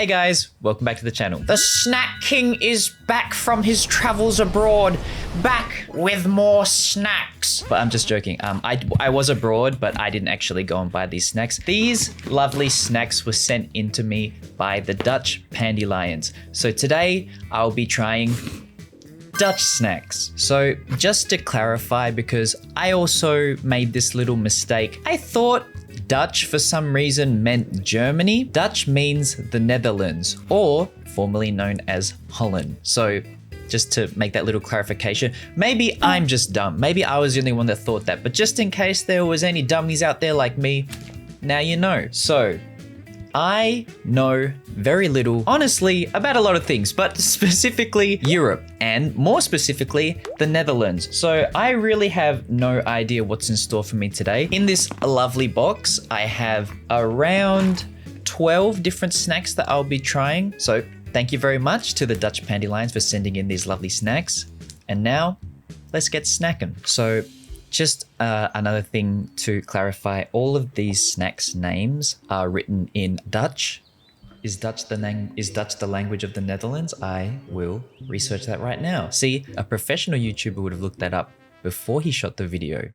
Hey guys, welcome back to the channel. The Snack King is back from his travels abroad, back with more snacks. But I'm just joking. I was abroad, but I didn't actually go and buy these snacks. These lovely snacks were sent in to me by the Dutch Pandelions. So today I'll be trying Dutch snacks. So just to clarify, because I also made this little mistake, I thought Dutch for some reason meant Germany. Dutch means the Netherlands, or formerly known as Holland. So just to make that little clarification, maybe I'm just dumb. Maybe I was the only one that thought that, but just in case there was any dummies out there like me, now you know. So I know very little, honestly, about a lot of things, but specifically Europe, and more specifically, the Netherlands. So I really have no idea what's in store for me today. In this lovely box, I have around 12 different snacks that I'll be trying. So thank you very much to the Dutch Pandelions for sending in these lovely snacks. And now, let's get snacking. So just another thing to clarify, all of these snacks names are written in Dutch. Is Dutch the language of the Netherlands? I will research that right now. See, a professional YouTuber would have looked that up before he shot the video.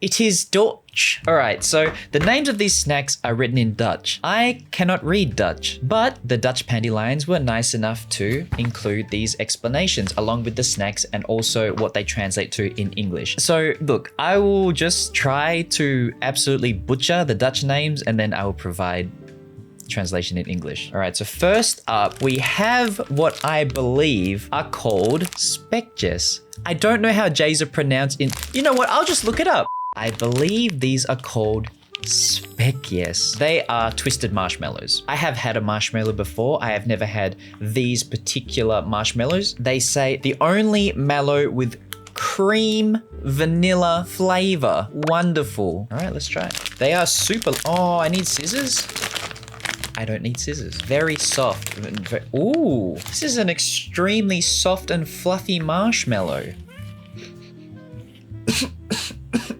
It is Dutch. All right, so the names of these snacks are written in Dutch. I cannot read Dutch, but the Dutch Pandelions were nice enough to include these explanations along with the snacks and also what they translate to in English. So look, I will just try to absolutely butcher the Dutch names and then I will provide translation in English. All right, so first up, we have what I believe are called Spectus. I don't know how J's are pronounced in, you know what, I'll just look it up. I believe these are called Spectus. They are twisted marshmallows. I have had a marshmallow before. I have never had these particular marshmallows. They say the only mallow with cream vanilla flavor. Wonderful. All right, let's try it. They are super, oh, I need scissors. I don't need scissors. Very soft. Ooh, this is an extremely soft and fluffy marshmallow.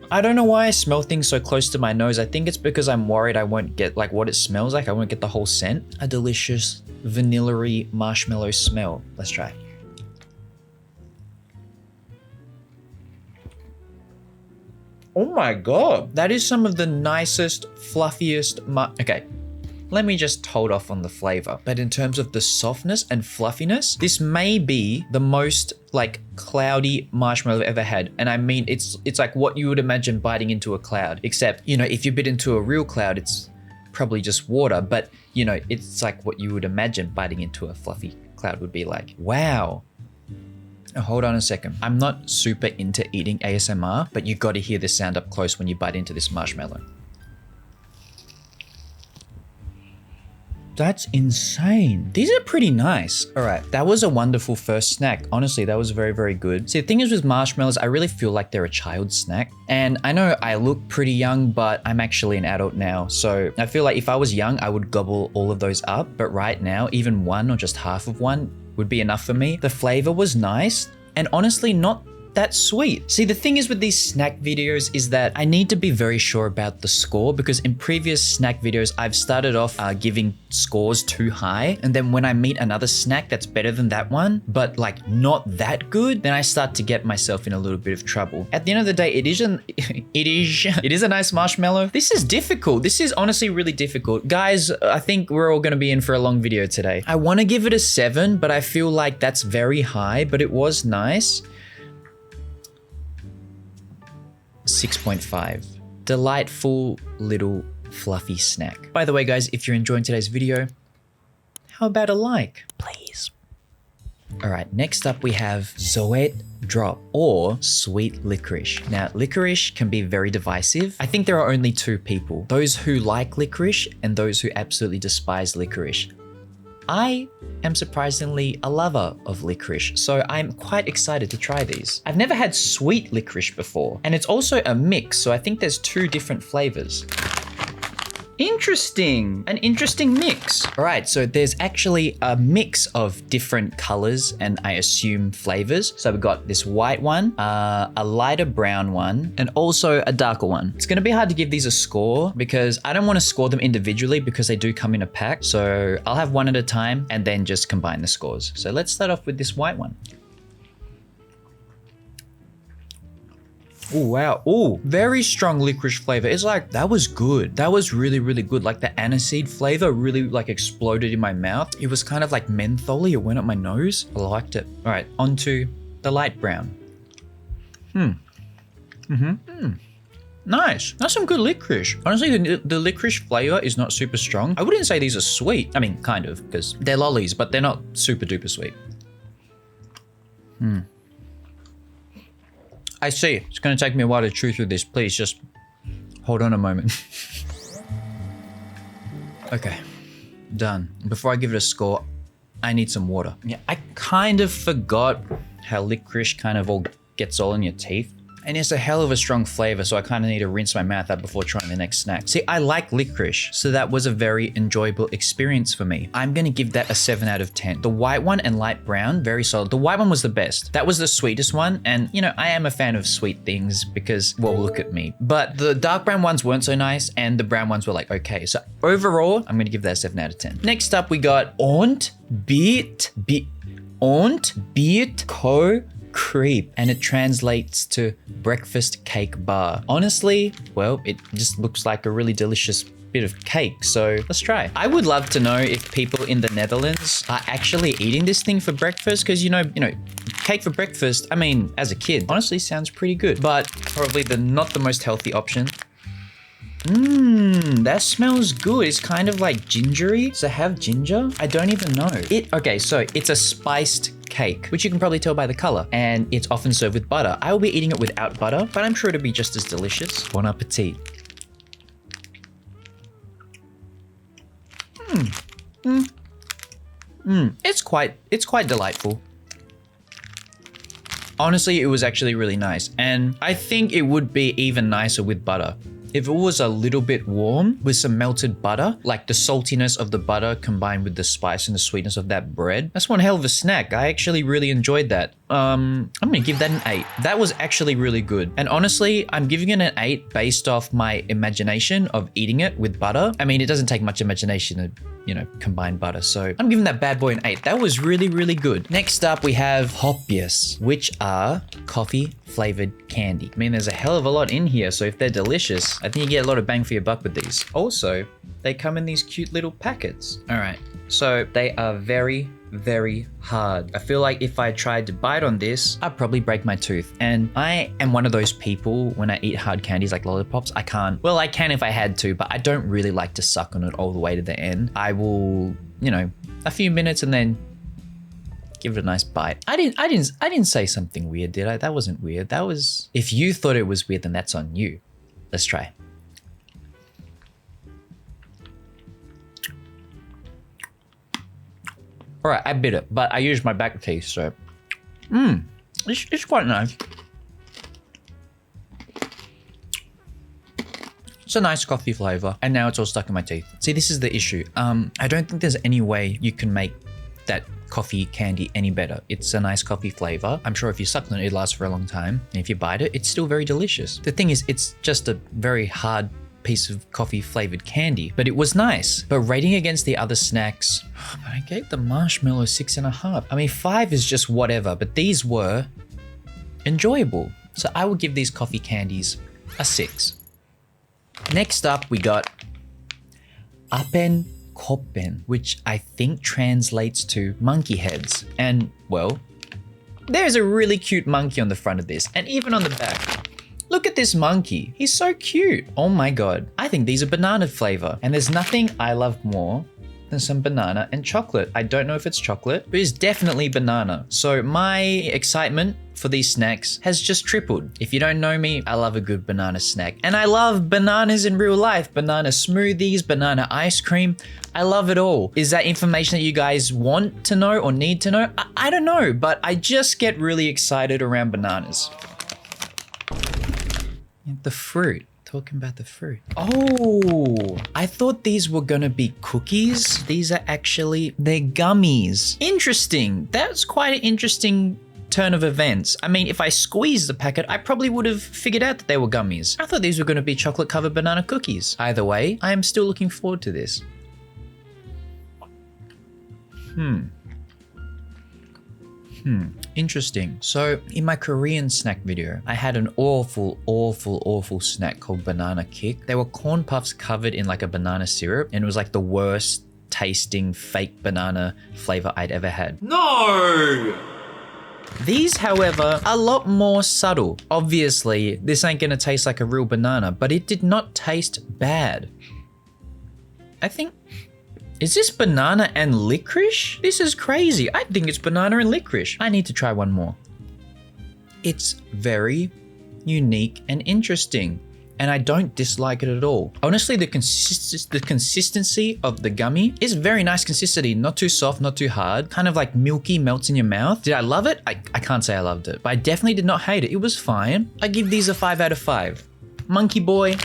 I don't know why I smell things so close to my nose. I think it's because I'm worried I won't get like what it smells like. I won't get the whole scent. A delicious vanilla-y marshmallow smell. Let's try. Oh my God. That is some of the nicest, fluffiest okay. Let me just hold off on the flavor. But in terms of the softness and fluffiness, this may be the most like cloudy marshmallow I've ever had. And I mean, it's like what you would imagine biting into a cloud, except, you know, if you bit into a real cloud, it's probably just water, but you know, it's like what you would imagine biting into a fluffy cloud would be like. Wow. Oh, hold on a second. I'm not super into eating ASMR, but you got to hear this sound up close when you bite into this marshmallow. That's insane. These are pretty nice. All right, that was a wonderful first snack. Honestly, that was very, very good. See, the thing is with marshmallows, I really feel like they're a child's snack. And I know I look pretty young, but I'm actually an adult now. So I feel like if I was young, I would gobble all of those up. But right now, even one or just half of one would be enough for me. The flavor was nice and honestly not that sweet. See, the thing is with these snack videos is that I need to be very sure about the score, because in previous snack videos, I've started off giving scores too high. And then when I meet another snack that's better than that one, but like not that good, then I start to get myself in a little bit of trouble. At the end of the day, it is a nice marshmallow. This is difficult. This is honestly really difficult. Guys, I think we're all gonna be in for a long video today. I wanna give it a 7, but I feel like that's very high, but it was nice. 6.5. Delightful little fluffy snack. By the way, guys, if you're enjoying today's video, how about a like, please? All right, next up we have Zoet Drop, or sweet licorice. Now, licorice can be very divisive. I think there are only two people, those who like licorice and those who absolutely despise licorice. I am surprisingly a lover of licorice, so I'm quite excited to try these. I've never had sweet licorice before, and it's also a mix, so I think there's two different flavors. Interesting. An interesting mix. All right, so there's actually a mix of different colors and I assume flavors. So we've got this white one, a lighter brown one, and also a darker one. It's gonna be hard to give these a score because I don't want to score them individually because they do come in a pack. So I'll have one at a time and then just combine the scores. So let's start off with this white one. Oh, wow. Oh, very strong licorice flavor. It's like, that was good. That was really, really good. Like the aniseed flavor really like exploded in my mouth. It was kind of like mentholy. It went up my nose. I liked it. All right, on to the light brown. Nice. That's some good licorice. Honestly, the licorice flavor is not super strong. I wouldn't say these are sweet. I mean, kind of, because they're lollies, but they're not super duper sweet. I see. It's going to take me a while to chew through this. Please just hold on a moment. Okay, done. Before I give it a score, I need some water. Yeah, I kind of forgot how licorice kind of all gets all in your teeth. And it's a hell of a strong flavor, so I kind of need to rinse my mouth out before trying the next snack. See, I like licorice, so that was a very enjoyable experience for me. I'm gonna give that a 7 out of 10. The white one and light brown, very solid. The white one was the best. That was the sweetest one, and you know, I am a fan of sweet things because, well, look at me. But the dark brown ones weren't so nice, and the brown ones were like, okay. So overall, I'm gonna give that a 7 out of 10. Next up, we got Bitco creep, and it translates to breakfast cake bar. Honestly, well, it just looks like a really delicious bit of cake, so let's try. I would love to know if people in the Netherlands are actually eating this thing for breakfast, because you know, cake for breakfast, I mean, as a kid, honestly sounds pretty good, but probably not the most healthy option. That smells good. It's kind of like gingery. Does it have ginger? I don't even know. Okay, so it's a spiced cake, which you can probably tell by the color, and it's often served with butter. I will be eating it without butter, but I'm sure it'll be just as delicious. Bon appetit. It's quite delightful. Honestly, it was actually really nice, and I think it would be even nicer with butter. If it was a little bit warm with some melted butter, like the saltiness of the butter combined with the spice and the sweetness of that bread, that's one hell of a snack. I actually really enjoyed that. I'm gonna give that an 8. That was actually really good. And honestly, I'm giving it an 8 based off my imagination of eating it with butter. I mean, it doesn't take much imagination to, combine butter. So I'm giving that bad boy an 8. That was really, really good. Next up, we have Hopias, which are coffee flavored candy. I mean, there's a hell of a lot in here. So if they're delicious, I think you get a lot of bang for your buck with these. Also, they come in these cute little packets. All right, so they are very, very hard. I feel like if I tried to bite on this, I'd probably break my tooth. And I am one of those people, when I eat hard candies like lollipops, I can't. Well, I can if I had to, but I don't really like to suck on it all the way to the end. I will, a few minutes and then give it a nice bite. I didn't say something weird, did I? That wasn't weird. That was, if you thought it was weird, then that's on you. Let's try. All right, I bit it, but I used my back teeth, so it's quite nice. It's a nice coffee flavor, and now it's all stuck in my teeth. See, this is the issue. I don't think there's any way you can make that coffee candy any better. It's a nice coffee flavor. I'm sure if you suck on it, it lasts for a long time, and if you bite it, it's still very delicious. The thing is, it's just a very hard piece of coffee flavored candy, but it was nice. But rating against the other snacks, I gave the marshmallow 6.5. I mean, 5 is just whatever, but these were enjoyable. So I will give these coffee candies a 6. Next up, we got Apen, which I think translates to monkey heads. And well, there's a really cute monkey on the front of this, and even on the back. Look at this monkey. He's so cute. Oh my God. I think these are banana flavor. And there's nothing I love more than some banana and chocolate. I don't know if it's chocolate, but it's definitely banana. So my excitement for these snacks has just tripled. If you don't know me, I love a good banana snack. And I love bananas in real life. Banana smoothies, banana ice cream. I love it all. Is that information that you guys want to know or need to know? I don't know, but I just get really excited around bananas. The fruit. talking about the fruit. Oh, I thought these were gonna be cookies. These are actually, they're gummies. Interesting. That's quite an interesting turn of events. I mean, if I squeezed the packet, I probably would have figured out that they were gummies. I thought these were gonna be chocolate covered banana cookies. Either way, I am still looking forward to this. Interesting. So in my Korean snack video, I had an awful snack called Banana Kick. They were corn puffs covered in like a banana syrup, and it was like the worst tasting fake banana flavor I'd ever had. No! These, however, are a lot more subtle. Obviously, this ain't gonna taste like a real banana, but it did not taste bad. I think... Is this banana and licorice? This is crazy. I think it's banana and licorice. I need to try one more. It's very unique and interesting, and I don't dislike it at all. Honestly, the consistency of the gummy is very nice consistency. Not too soft, not too hard. Kind of like milky, melts in your mouth. Did I love it? I can't say I loved it, but I definitely did not hate it. It was fine. I give these a 5 out of 5. Monkey Boy.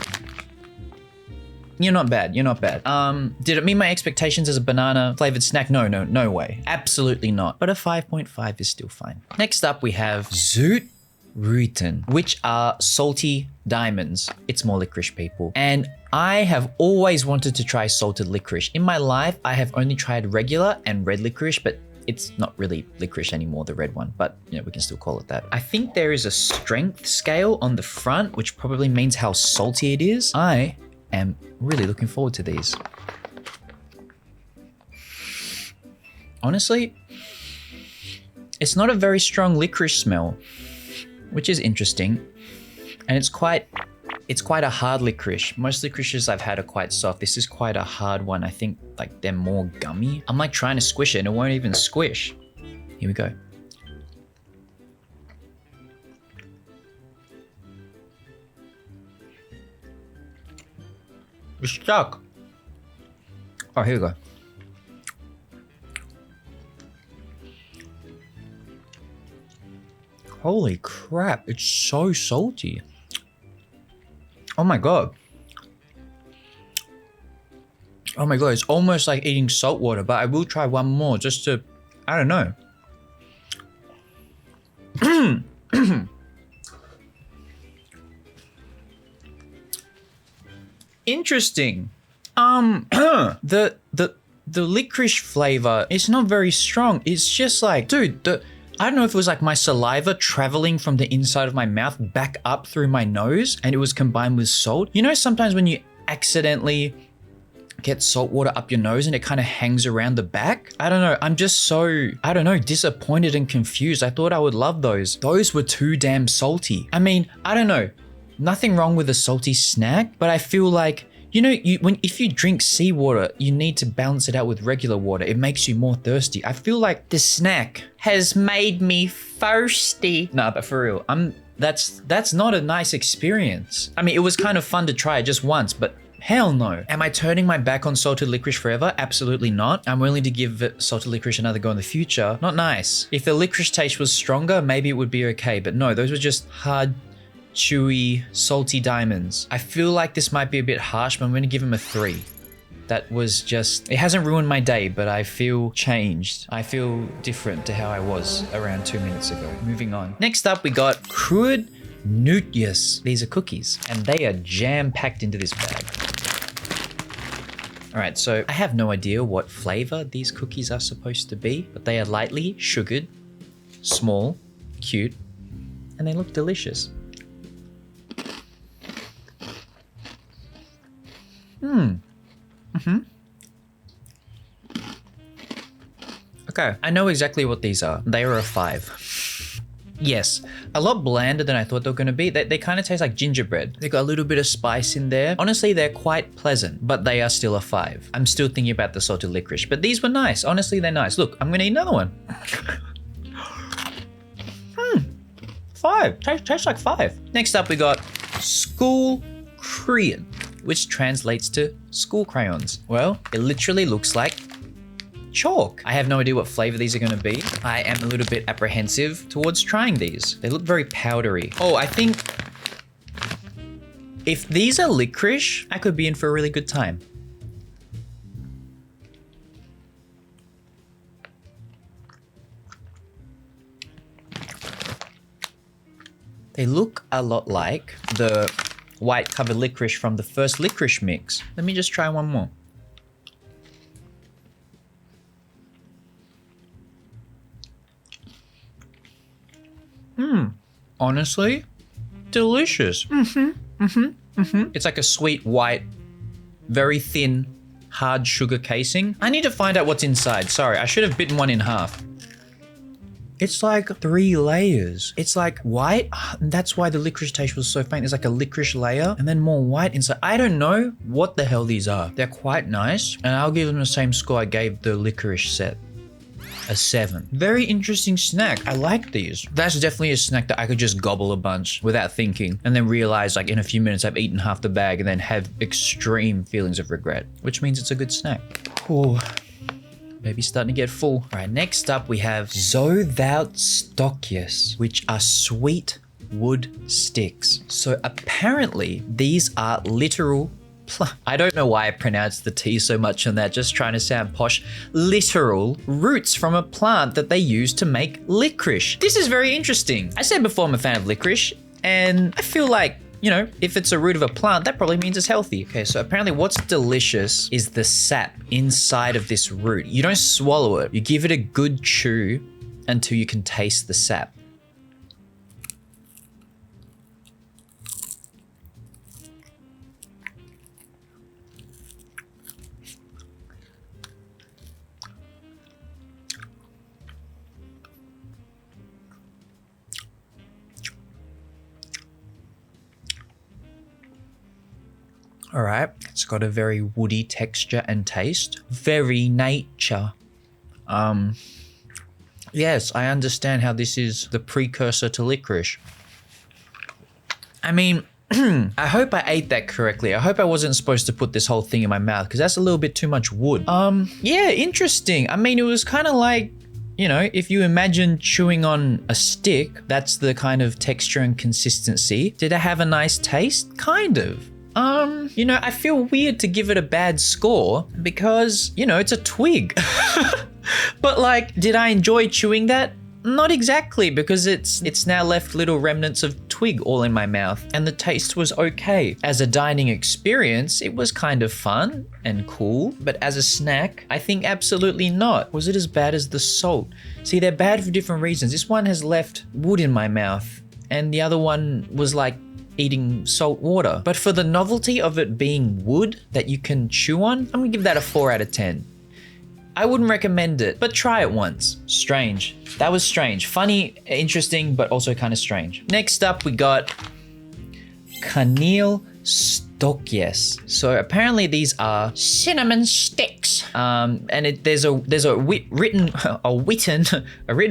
You're not bad. You're not bad. Did it meet my expectations as a banana flavored snack? No way. Absolutely not. But a 5.5 is still fine. Next up, we have Zoet Rootin, which are salty diamonds. It's more licorice, people. And I have always wanted to try salted licorice. In my life, I have only tried regular and red licorice, but it's not really licorice anymore, the red one, but you know, we can still call it that. I think there is a strength scale on the front, which probably means how salty it is. I am really looking forward to these. Honestly, it's not a very strong licorice smell, which is interesting. And it's quite a hard licorice. Most licorices I've had are quite soft. This is quite a hard one. I think like they're more gummy. I'm like trying to squish it and it won't even squish. Here we go. It's stuck. Oh, here we go. Holy crap, it's so salty. Oh my god. Oh my god, it's almost like eating salt water, but I will try one more just to, I don't know. Interesting. The licorice flavor is not very strong. It's just like, dude, I don't know if it was like my saliva traveling from the inside of my mouth back up through my nose and it was combined with salt. You know, sometimes when you accidentally get salt water up your nose and it kind of hangs around the back. I don't know. I'm just so, I don't know, disappointed and confused. I thought I would love those. Those were too damn salty. I mean, I don't know. Nothing wrong with a salty snack, but I feel like, you know, if you drink seawater, you need to balance it out with regular water. It makes you more thirsty. I feel like the snack has made me thirsty. Nah, but for real, that's not a nice experience. I mean, it was kind of fun to try it just once, but hell no. Am I turning my back on salted licorice forever? Absolutely not. I'm willing to give salted licorice another go in the future. Not nice. If the licorice taste was stronger, maybe it would be okay, but no, those were just hard, chewy, salty diamonds. I feel like this might be a bit harsh, but I'm going to give him a 3. That was just, it hasn't ruined my day, but I feel changed. I feel different to how I was around 2 minutes ago. Moving on. Next up, we got Crude Nudius. These are cookies, and they are jam-packed into this bag. All right, so I have no idea what flavor these cookies are supposed to be, but they are lightly sugared, small, cute, and they look delicious. Okay, I know exactly what these are. They are a 5. Yes, a lot blander than I thought they were going to be. They kind of taste like gingerbread. They got a little bit of spice in there. Honestly, they're quite pleasant, but they are still a 5. I'm still thinking about the salted licorice, but these were nice. Honestly, they're nice. Look, I'm going to eat another one. 5. Tastes like 5. Next up, we got School Crayon, which translates to school crayons. Well, it literally looks like chalk. I have no idea what flavor these are going to be. I am a little bit apprehensive towards trying these. They look very powdery. Oh, I think If these are licorice, I could be in for a really good time. They look a lot like the white covered licorice from the first licorice mix. Let me just try one more. Honestly, delicious. It's like a sweet white, very thin, hard sugar casing. I need to find out what's inside. Sorry, I should have bitten one in half. It's like 3 layers. It's like white. That's why the licorice taste was so faint. It's like a licorice layer and then more white inside. I don't know what the hell these are. They're quite nice. And I'll give them the same score I gave the licorice set. A 7. Very interesting snack. I like these. That's definitely a snack that I could just gobble a bunch without thinking and then realize like in a few minutes I've eaten half the bag and then have extreme feelings of regret, which means it's a good snack. Ooh. Maybe starting to get full. All right, next up we have Zove Stockya, which are sweet wood sticks. So apparently these are literal, I don't know why I pronounced the T so much on that, just trying to sound posh, literal roots from a plant that they use to make licorice. This is very interesting. I said before I'm a fan of licorice, and I feel like, you know, if it's a root of a plant, that probably means it's healthy. Okay, so apparently what's delicious is the sap inside of this root. You don't swallow it. You give it a good chew until you can taste the sap. All right, it's got a very woody texture and taste. Very nature. Yes, I understand how this is the precursor to licorice. I mean, I hope I ate that correctly. I hope I wasn't supposed to put this whole thing in my mouth because that's a little bit too much wood. Yeah, interesting. I mean, it was kind of like, you know, if you imagine chewing on a stick, that's the kind of texture and consistency. Did it have a nice taste? Kind of. You know, I feel weird to give it a bad score because, you know, it's a twig. But like, did I enjoy chewing that? Not exactly, because it's now left little remnants of twig all in my mouth, and the taste was okay. As a dining experience, it was kind of fun and cool, but as a snack, I think absolutely not. Was it as bad as the salt? See, they're bad for different reasons. This one has left wood in my mouth, and the other one was like eating salt water. But for the novelty of it being wood that you can chew on, I'm gonna give that a 4 out of 10. I wouldn't recommend it, but try it once. Strange. That was strange. Funny, interesting, but also kind of strange. Next up, we got Kaneel Stokius. So apparently these are cinnamon sticks. And there's a written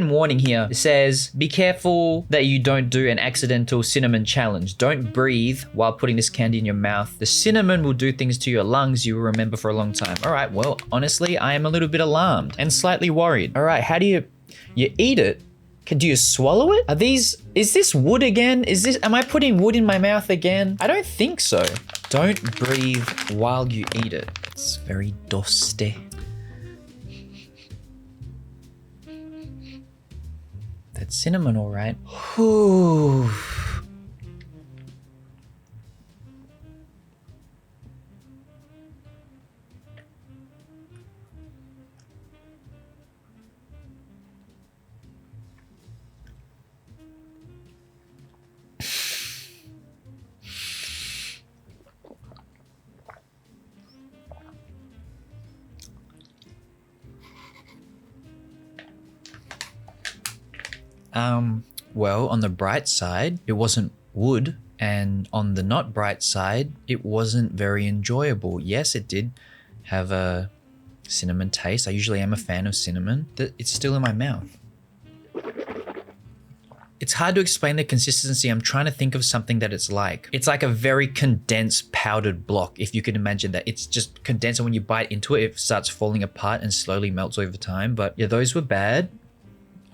warning here. It says, be careful that you don't do an accidental cinnamon challenge. Don't breathe while putting this candy in your mouth. The cinnamon will do things to your lungs you will remember for a long time. All right, well, honestly, I am a little bit alarmed and slightly worried. All right, how do you eat it? Do you swallow it? Is this wood again? Am I putting wood in my mouth again? I don't think so. Don't breathe while you eat it. It's very dusty. That's cinnamon, all right. Whew. Well, on the bright side, it wasn't wood, and on the not bright side, it wasn't very enjoyable. Yes, it did have a cinnamon taste. I usually am a fan of cinnamon. It's still in my mouth. It's hard to explain the consistency. I'm trying to think of something that it's like. It's like a very condensed powdered block, if you can imagine that. It's just condensed, and when you bite into it, it starts falling apart and slowly melts over time. But yeah, those were bad.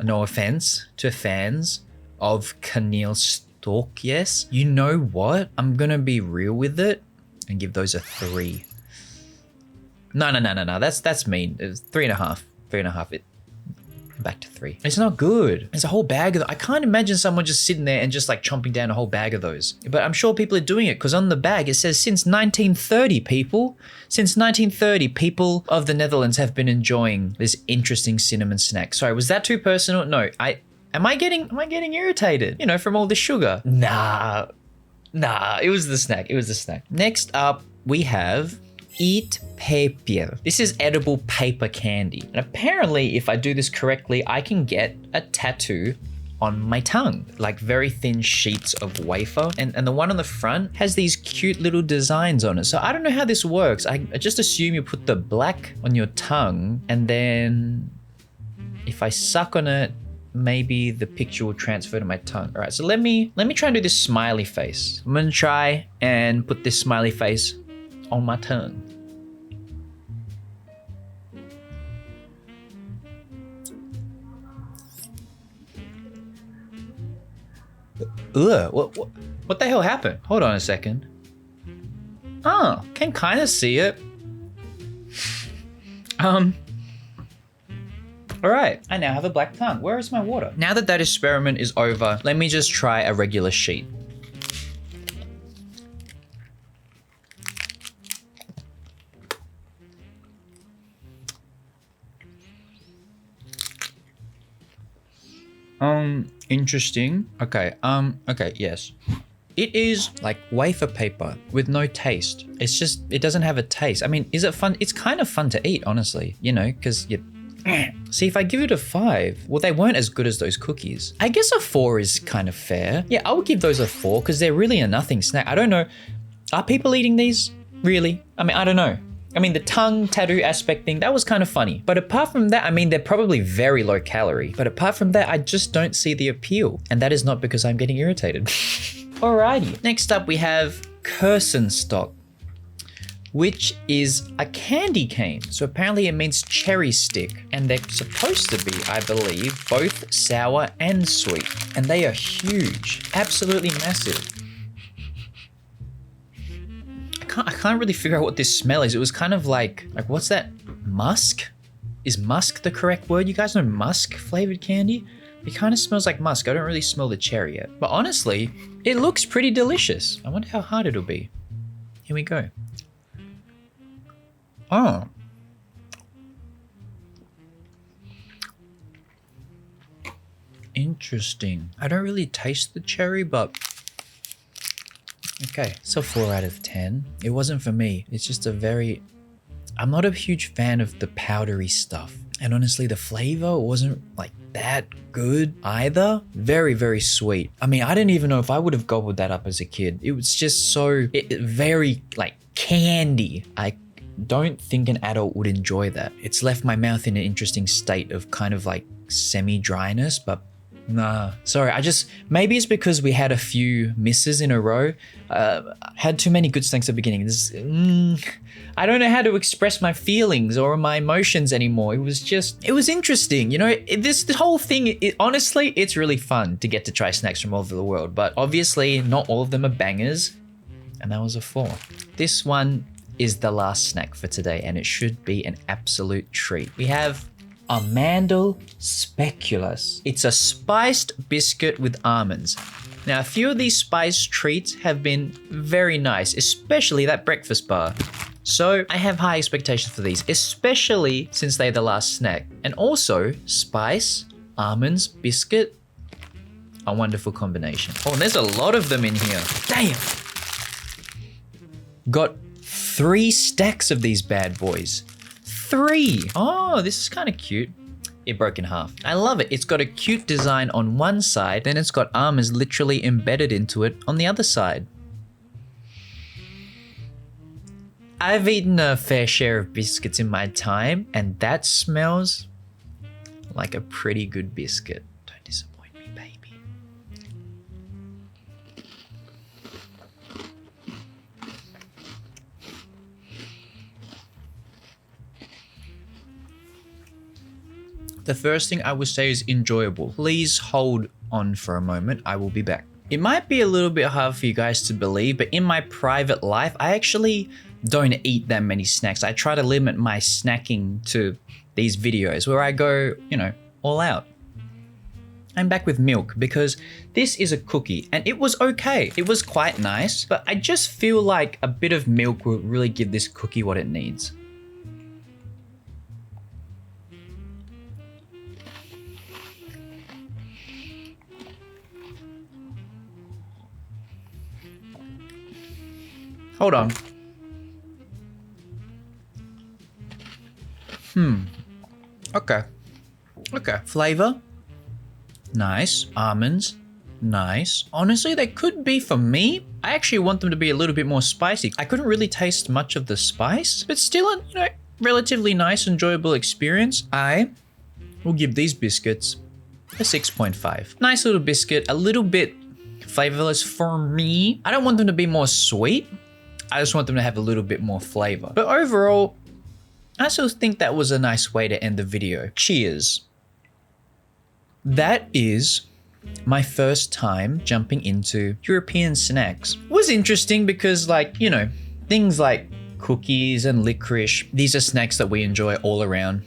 No offense to fans of Kaneel Stokius. You know what? I'm gonna be real with it and give those a 3. No. That's mean. It's 3.5. 3.5. Back to 3. It's not good. There's a whole bag of them. I can't imagine someone just sitting there and just like chomping down a whole bag of those. But I'm sure people are doing it because on the bag it says since 1930, people. Since 1930, people of the Netherlands have been enjoying this interesting cinnamon snack. Sorry, was that too personal? No, am I getting irritated? You know, from all the sugar? Nah, it was the snack. Next up, we have Eat Papier. This is edible paper candy. And apparently, if I do this correctly, I can get a tattoo on my tongue, like very thin sheets of wafer. And the one on the front has these cute little designs on it. So I don't know how this works. I just assume you put the black on your tongue and then if I suck on it, maybe the picture will transfer to my tongue. All right, so let me try and do this smiley face. I'm gonna try and put this smiley face on my tongue. Ugh, what the hell happened? Hold on a second. Oh, can kind of see it. All right, I now have a black tongue. Where is my water? Now that experiment is over, let me just try a regular sheet. Interesting. Okay, yes. It is like wafer paper with no taste. It's just, it doesn't have a taste. I mean, is it fun? It's kind of fun to eat, honestly, you know, because you... See, if I give it a 5, well, they weren't as good as those cookies. I guess a 4 is kind of fair. Yeah, I would give those a 4 because they're really a nothing snack. I don't know. Are people eating these? Really? I mean, I don't know. I mean, the tongue tattoo aspect thing, that was kind of funny. But apart from that, I mean, they're probably very low calorie. But apart from that, I just don't see the appeal. And that is not because I'm getting irritated. Alrighty. Next up, we have Kirsten Stock, which is a candy cane. So apparently it means cherry stick. And they're supposed to be, I believe, both sour and sweet. And they are huge, absolutely massive. I can't really figure out what this smell is. It was kind of like what's that? Musk? Is musk the correct word? You guys know musk flavored candy? It kind of smells like musk. I don't really smell the cherry yet. But honestly, it looks pretty delicious. I wonder how hard it'll be. Here we go. Oh. Interesting. I don't really taste the cherry, but okay, so 4 out of 10. It wasn't for me. It's just I'm not a huge fan of the powdery stuff. And honestly, the flavor wasn't like that good either. Very, very sweet. I mean, I didn't even know if I would have gobbled that up as a kid. It was just so very like candy. I don't think an adult would enjoy that. It's left my mouth in an interesting state of kind of like semi-dryness, but nah, sorry. Maybe it's because we had a few misses in a row. Had too many good snacks at the beginning. I don't know how to express my feelings or my emotions anymore. It was interesting. You know, the whole thing, honestly, it's really fun to get to try snacks from all over the world. But obviously not all of them are bangers. And that was a 4. This one is the last snack for today and it should be an absolute treat. We have a Mandal Speculus. It's a spiced biscuit with almonds. Now, a few of these spiced treats have been very nice, especially that breakfast bar. So I have high expectations for these, especially since they're the last snack. And also, spice, almonds, biscuit, a wonderful combination. Oh, and there's a lot of them in here. Damn. Got 3 stacks of these bad boys. 3. Oh, this is kind of cute. It broke in half. I love it. It's got a cute design on one side, then it's got almonds literally embedded into it on the other side. I've eaten a fair share of biscuits in my time, and that smells like a pretty good biscuit. Don't disappoint me, baby. The first thing I would say is enjoyable. Please hold on for a moment. I will be back. It might be a little bit hard for you guys to believe, but in my private life, I actually don't eat that many snacks. I try to limit my snacking to these videos where I go, you know, all out. I'm back with milk because this is a cookie and it was okay. It was quite nice, but I just feel like a bit of milk will really give this cookie what it needs. Hold on. Okay. Okay. Flavor? Nice. Almonds? Nice. Honestly, they could be for me. I actually want them to be a little bit more spicy. I couldn't really taste much of the spice, but still a, you know, relatively nice, enjoyable experience. I will give these biscuits a 6.5. Nice little biscuit, a little bit flavorless for me. I don't want them to be more sweet. I just want them to have a little bit more flavor. But overall, I still think that was a nice way to end the video. Cheers. That is my first time jumping into European snacks. It was interesting because, like, you know, things like cookies and licorice, these are snacks that we enjoy all around,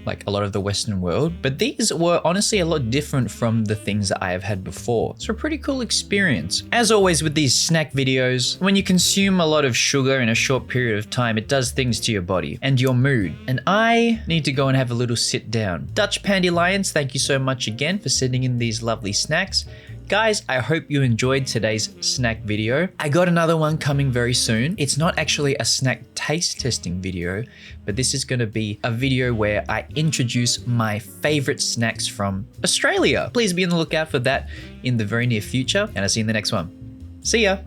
like a lot of the Western world, but these were honestly a lot different from the things that I have had before. It's a pretty cool experience. As always with these snack videos, when you consume a lot of sugar in a short period of time, it does things to your body and your mood. And I need to go and have a little sit down. Dutch Pandelions, thank you so much again for sending in these lovely snacks. Guys, I hope you enjoyed today's snack video. I got another one coming very soon. It's not actually a snack taste testing video, but this is going to be a video where I introduce my favorite snacks from Australia. Please be on the lookout for that in the very near future, and I'll see you in the next one. See ya.